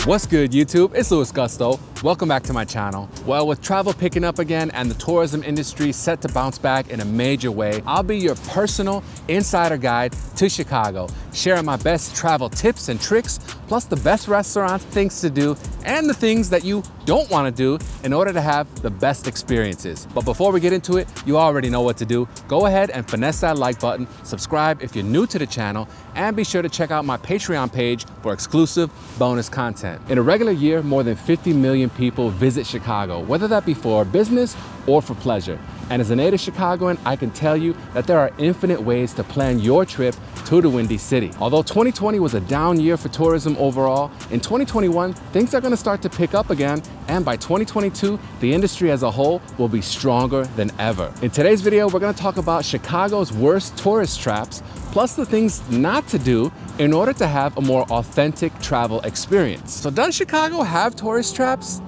What's good, YouTube? It's Louis Gusto. Welcome back to my channel. Well, with travel picking up again and the tourism industry set to bounce back in a major way, I'll be your personal insider guide to Chicago, sharing my best travel tips and tricks, plus the best restaurants, things to do, and the things that you don't want to do in order to have the best experiences. But before we get into it, you already know what to do. Go ahead and finesse that like button, subscribe if you're new to the channel, and be sure to check out my Patreon page for exclusive bonus content. In a regular year, more than 50 million people visit Chicago, whether that be for business or for pleasure. And as a native Chicagoan, I can tell you that there are infinite ways to plan your trip to the Windy City. Although 2020 was a down year for tourism overall, in 2021, things are going to start to pick up again, and by 2022, the industry as a whole will be stronger than ever. In today's video, we're going to talk about Chicago's worst tourist traps, plus the things not to do in order to have a more authentic travel experience. So does Chicago have tourist traps?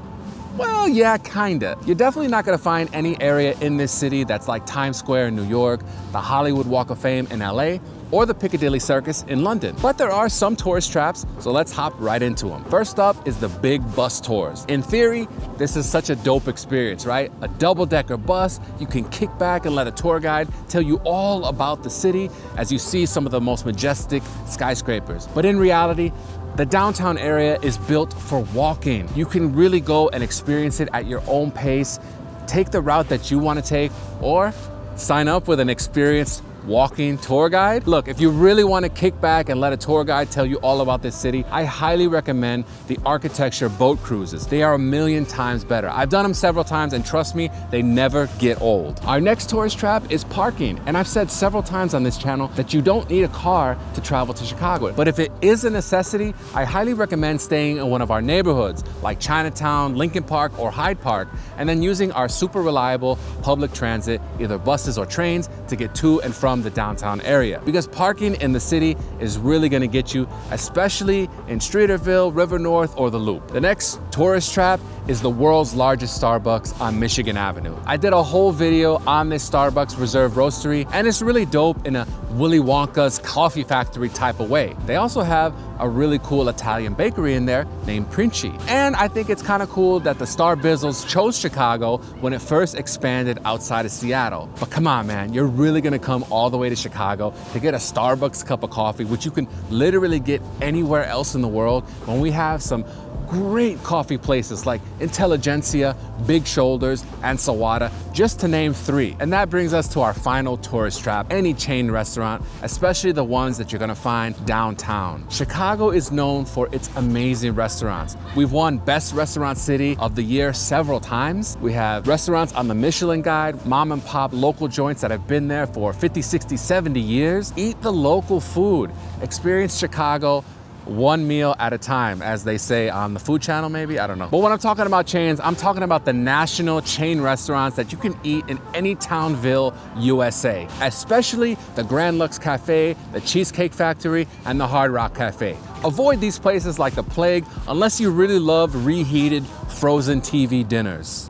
Well, yeah, kinda. You're definitely not gonna find any area in this city that's like Times Square in New York, the Hollywood Walk of Fame in LA, or the Piccadilly Circus in London. But there are some tourist traps, so let's hop right into them. First up is the big bus tours. In theory, this is such a dope experience, right? A double-decker bus, you can kick back and let a tour guide tell you all about the city as you see some of the most majestic skyscrapers. But in reality, the downtown area is built for walking. You can really go and experience it at your own pace, take the route that you want to take, or sign up with an experienced walking tour guide. Look, if you really want to kick back and let a tour guide tell you all about this city, I highly recommend the architecture boat cruises. They are a million times better. I've done them several times, and trust me, they never get old. Our next tourist trap is parking. And I've said several times on this channel that you don't need a car to travel to Chicago. But if it is a necessity, I highly recommend staying in one of our neighborhoods like Chinatown, Lincoln Park, or Hyde Park, and then using our super reliable public transit, either buses or trains, to get to and from the downtown area. Because parking in the city is really gonna get you, especially in Streeterville, River North, or the Loop. The next tourist trap is the world's largest Starbucks on Michigan Avenue. I did a whole video on this Starbucks Reserve Roastery, and it's really dope in a Willy Wonka's coffee factory type of way. They also have a really cool Italian bakery in there named Princi. And I think it's kind of cool that the Star Bizzles chose Chicago when it first expanded outside of Seattle. But come on, man, you're really gonna come all the way to Chicago to get a Starbucks cup of coffee, which you can literally get anywhere else in the world, when we have some great coffee places like Intelligentsia, Big Shoulders, and Sawada, just to name three. And that brings us to our final tourist trap, any chain restaurant, especially the ones that you're gonna find downtown. Chicago is known for its amazing restaurants. We've won Best Restaurant City of the Year several times. We have restaurants on the Michelin Guide, mom and pop local joints that have been there for 50, 60, 70 years. Eat the local food. Experience Chicago one meal at a time, as they say on the Food Channel, maybe, I don't know. But when I'm talking about chains, I'm talking about the national chain restaurants that you can eat in any townville, USA, especially the Grand Lux Cafe, the Cheesecake Factory, and the Hard Rock Cafe. Avoid these places like the plague unless you really love reheated frozen TV dinners.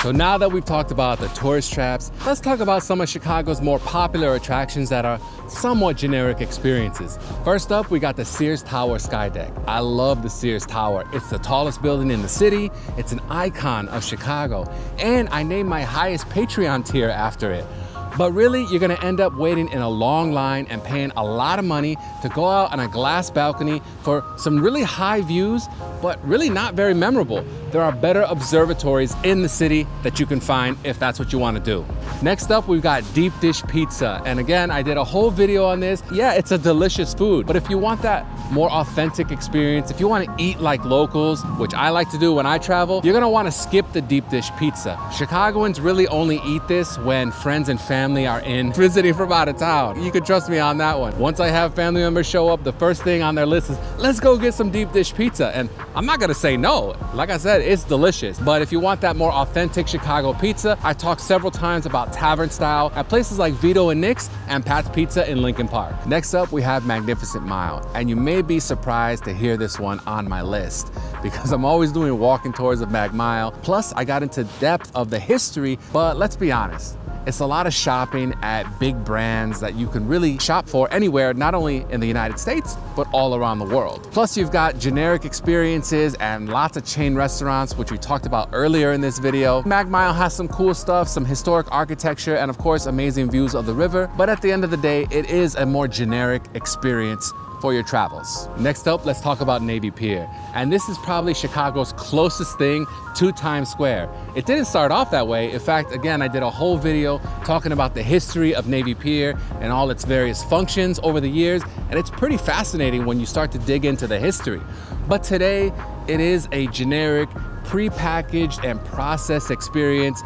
So now that we've talked about the tourist traps, let's talk about some of Chicago's more popular attractions that are somewhat generic experiences. First up, we got the Sears Tower Skydeck. I love the Sears Tower. It's the tallest building in the city. It's an icon of Chicago. And I named my highest Patreon tier after it. But really, you're gonna end up waiting in a long line and paying a lot of money to go out on a glass balcony for some really high views, but really not very memorable. There are better observatories in the city that you can find if that's what you want to do. Next up, we've got deep dish pizza. And again, I did a whole video on this. Yeah, it's a delicious food, but if you want that more authentic experience, if you want to eat like locals, which I like to do when I travel, you're gonna want to skip the deep dish pizza. Chicagoans really only eat this when friends and family are in visiting from out of town. You can trust me on that one. Once I have family members show up, the first thing on their list is, let's go get some deep dish pizza. And I'm not gonna say no. Like I said, it's delicious. But if you want that more authentic Chicago pizza, I talked several times about tavern style at places like Vito and Nick's and Pat's Pizza in Lincoln Park. Next up, we have Magnificent Mile. And you may be surprised to hear this one on my list because I'm always doing walking tours of Mag Mile. Plus, I got into depth of the history, but let's be honest, it's a lot of shopping at big brands that you can really shop for anywhere, not only in the United States, but all around the world. Plus you've got generic experiences and lots of chain restaurants, which we talked about earlier in this video. Mag Mile has some cool stuff, some historic architecture, and of course, amazing views of the river. But at the end of the day, it is a more generic experience for your travels. Next up, let's talk about Navy Pier. And this is probably Chicago's closest thing to Times Square. It didn't start off that way. In fact, again, I did a whole video talking about the history of Navy Pier and all its various functions over the years. And it's pretty fascinating when you start to dig into the history. But today, it is a generic, pre-packaged and processed experience,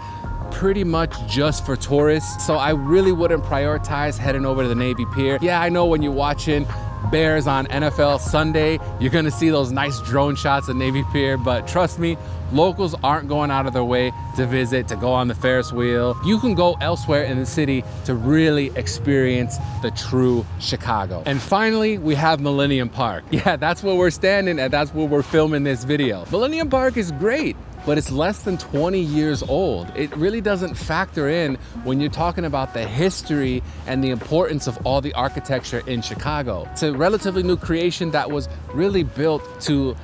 pretty much just for tourists. So I really wouldn't prioritize heading over to the Navy Pier. Yeah, I know when you're watching Bears on NFL Sunday, you're gonna see those nice drone shots of Navy Pier, but trust me, locals aren't going out of their way to visit, to go on the Ferris wheel. You can go elsewhere in the city to really experience the true Chicago. And finally, we have Millennium Park. Yeah, that's where we're standing and that's where we're filming this video. Millennium Park is great, but it's less than 20 years old. It really doesn't factor in when you're talking about the history and the importance of all the architecture in Chicago. It's a relatively new creation that was really built to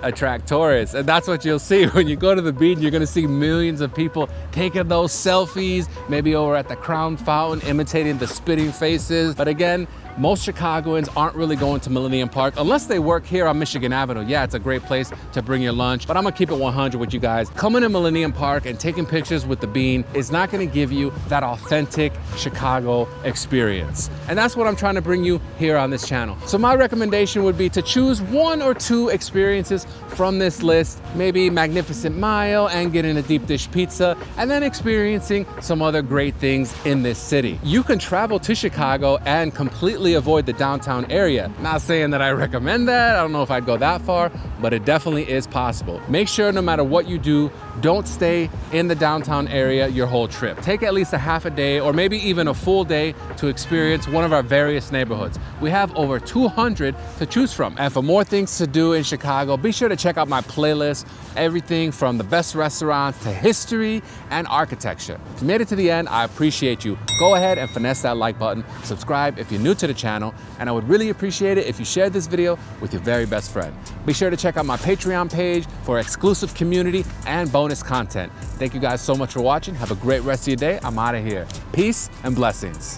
attract tourists. And that's what you'll see when you go to the beach. You're gonna see millions of people taking those selfies, maybe over at the Crown Fountain, imitating the spitting faces. But again, most Chicagoans aren't really going to Millennium Park unless they work here on Michigan Avenue. Yeah, it's a great place to bring your lunch, but I'm gonna keep it 100 with you guys. Coming to Millennium Park and taking pictures with the bean is not gonna give you that authentic Chicago experience. And that's what I'm trying to bring you here on this channel. So my recommendation would be to choose 1 or 2 experiences from this list, maybe Magnificent Mile and getting a deep dish pizza, and then experiencing some other great things in this city. You can travel to Chicago and completely avoid the downtown area. Not saying that I recommend that. I don't know if I'd go that far, but it definitely is possible. Make sure no matter what you do, don't stay in the downtown area your whole trip. Take at least a half a day or maybe even a full day to experience one of our various neighborhoods. We have over 200 to choose from. And for more things to do in Chicago, be sure to check out my playlist, everything from the best restaurants to history and architecture. If you made it to the end, I appreciate you. Go ahead and finesse that like button, subscribe if you're new to the channel, and I would really appreciate it if you shared this video with your very best friend. Be sure to check out my Patreon page for exclusive community and bonus content. Thank you guys so much for watching. Have a great rest of your day. I'm out of here. Peace and blessings.